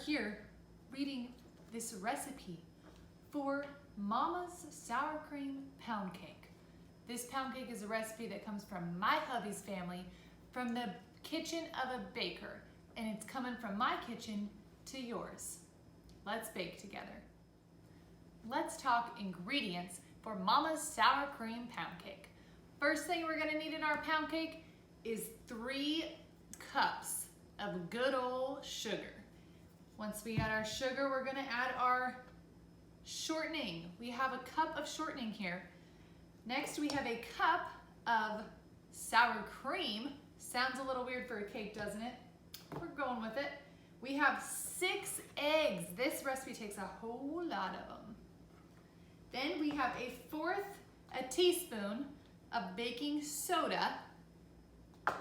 here reading this recipe for Mama's sour cream pound cake. This pound cake is a recipe that comes from my hubby's family, from the kitchen of a baker, and it's coming from my kitchen to yours. Let's bake together. Let's talk ingredients for Mama's sour cream pound cake. First thing we're gonna need in our pound cake is 3 cups of good old sugar. Once we add our sugar, we're gonna add our shortening. We have a cup of shortening here. Next, we have a cup of sour cream. Sounds a little weird for a cake, doesn't it? We're going with it. We have 6 eggs. This recipe takes a whole lot of them. Then we have a teaspoon of baking soda.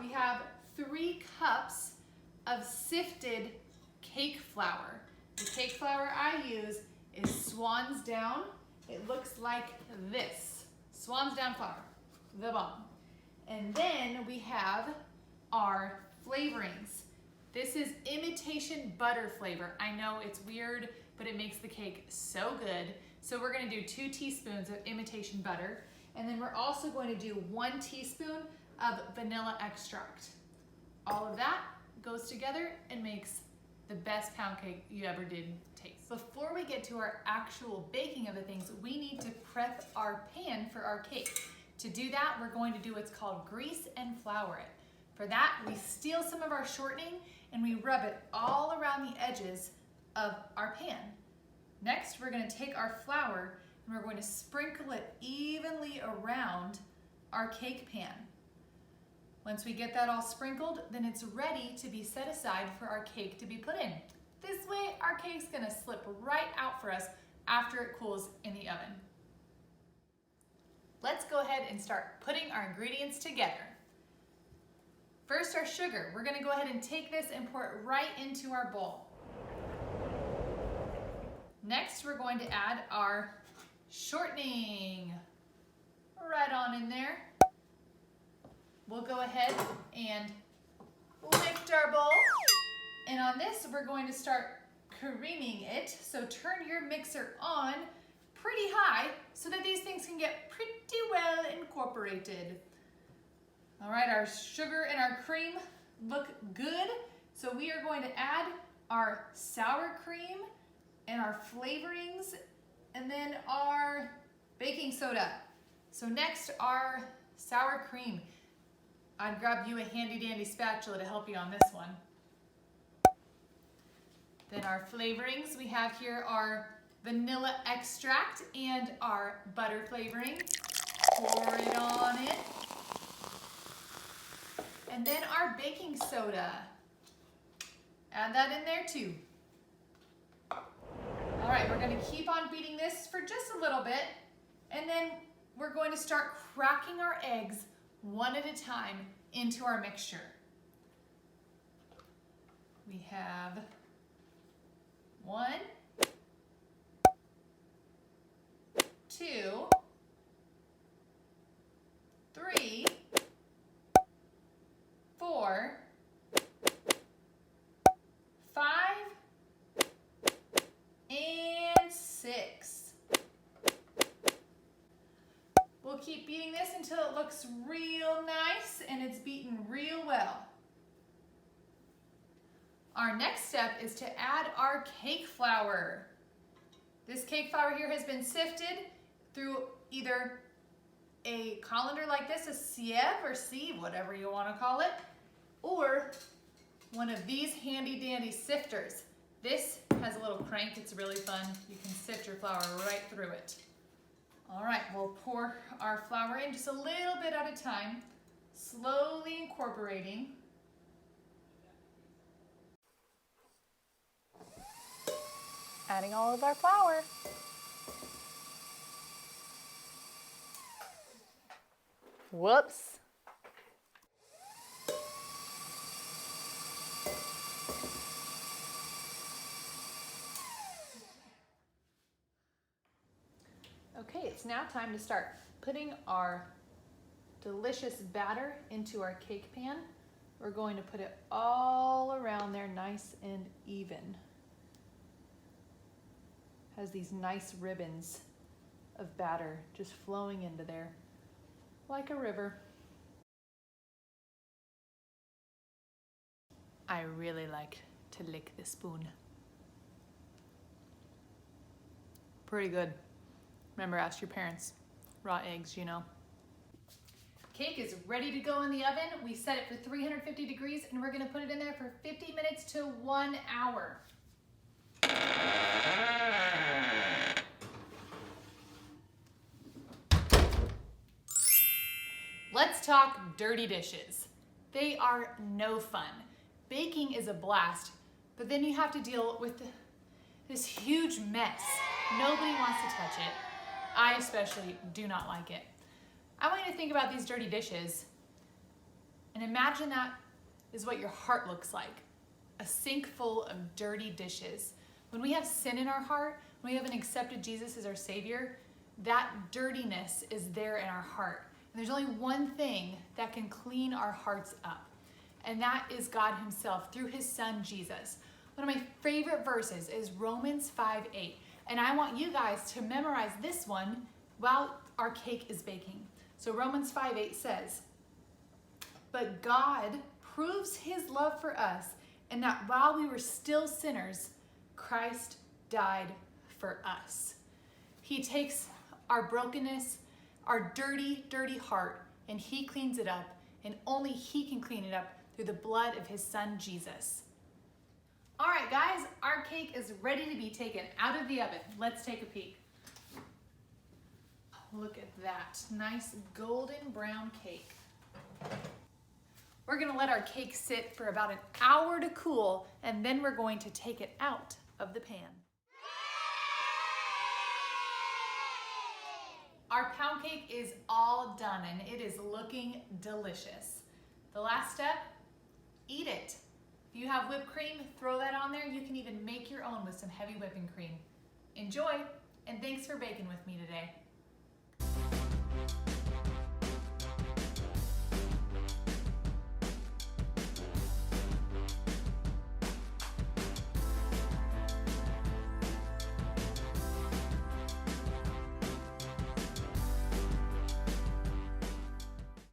We have 3 cups of sifted cake flour. The cake flour I use is Swan's Down. It looks like this. Swan's Down flour, the bomb. And then we have our flavorings. This is imitation butter flavor. I know it's weird, but it makes the cake so good. So we're gonna do 2 teaspoons of imitation butter. And then we're also going to do 1 teaspoon of vanilla extract. All of that goes together and makes the best pound cake you ever did taste. Before we get to our actual baking of the things, we need to prep our pan for our cake. To do that, we're going to do what's called grease and flour it. For that, we steal some of our shortening and we rub it all around the edges of our pan. Next, we're going to take our flour and we're going to sprinkle it evenly around our cake pan. Once we get that all sprinkled, then it's ready to be set aside for our cake to be put in. This way, our cake's gonna slip right out for us after it cools in the oven. Let's go ahead and start putting our ingredients together. First, our sugar. We're gonna go ahead and take this and pour it right into our bowl. Next, we're going to add our shortening right on in there. We'll go ahead and lift our bowl. And on this, we're going to start creaming it. So turn your mixer on pretty high so that these things can get pretty well incorporated. All right, our sugar and our cream look good. So we are going to add our sour cream and our flavorings and then our baking soda. So next, our sour cream. I'd grab you a handy dandy spatula to help you on this one. Then our flavorings, we have here our vanilla extract and our butter flavoring. Pour it on in. And then our baking soda. Add that in there too. All right, we're gonna keep on beating this for just a little bit, and then we're going to start cracking our eggs one at a time into our mixture. We have 1, 2, 3, 4, 5, and 6. We'll keep beating this until it looks real nice and it's beaten real well. Our next step is to add our cake flour. This cake flour here has been sifted through either a colander like this, a sieve or sieve, whatever you want to call it, or one of these handy dandy sifters. This has a little crank, it's really fun. You can sift your flour right through it. All right, we'll pour our flour in just a little bit at a time, slowly incorporating. Adding all of our flour. Whoops. Okay, it's now time to start putting our delicious batter into our cake pan. We're going to put it all around there nice and even. has these nice ribbons of batter just flowing into there like a river. I really like to lick the spoon. Pretty good. Remember, ask your parents. Raw eggs, you know. Cake is ready to go in the oven. We set it for 350 degrees and we're gonna put it in there for 50 minutes to 1 hour. Let's talk dirty dishes. They are no fun. Baking is a blast, but then you have to deal with this huge mess. Nobody wants to touch it. I especially do not like it. I want you to think about these dirty dishes and imagine that is what your heart looks like. A sink full of dirty dishes. When we have sin in our heart, when we haven't accepted Jesus as our Savior, that dirtiness is there in our heart. And there's only one thing that can clean our hearts up, and that is God Himself through His Son, Jesus. One of my favorite verses is Romans 5:8. And I want you guys to memorize this one while our cake is baking. So Romans 5:8 says, "But God proves His love for us, and that while we were still sinners, Christ died for us." He takes our brokenness, our dirty, dirty heart, and He cleans it up, and only He can clean it up through the blood of His Son, Jesus. All right, guys, our cake is ready to be taken out of the oven. Let's take a peek. Look at that, nice golden brown cake. We're gonna let our cake sit for about an hour to cool, and then we're going to take it out of the pan. Our pound cake is all done and it is looking delicious. The last step, eat it. If you have whipped cream, throw that on there. You can even make your own with some heavy whipping cream. Enjoy, and thanks for baking with me today.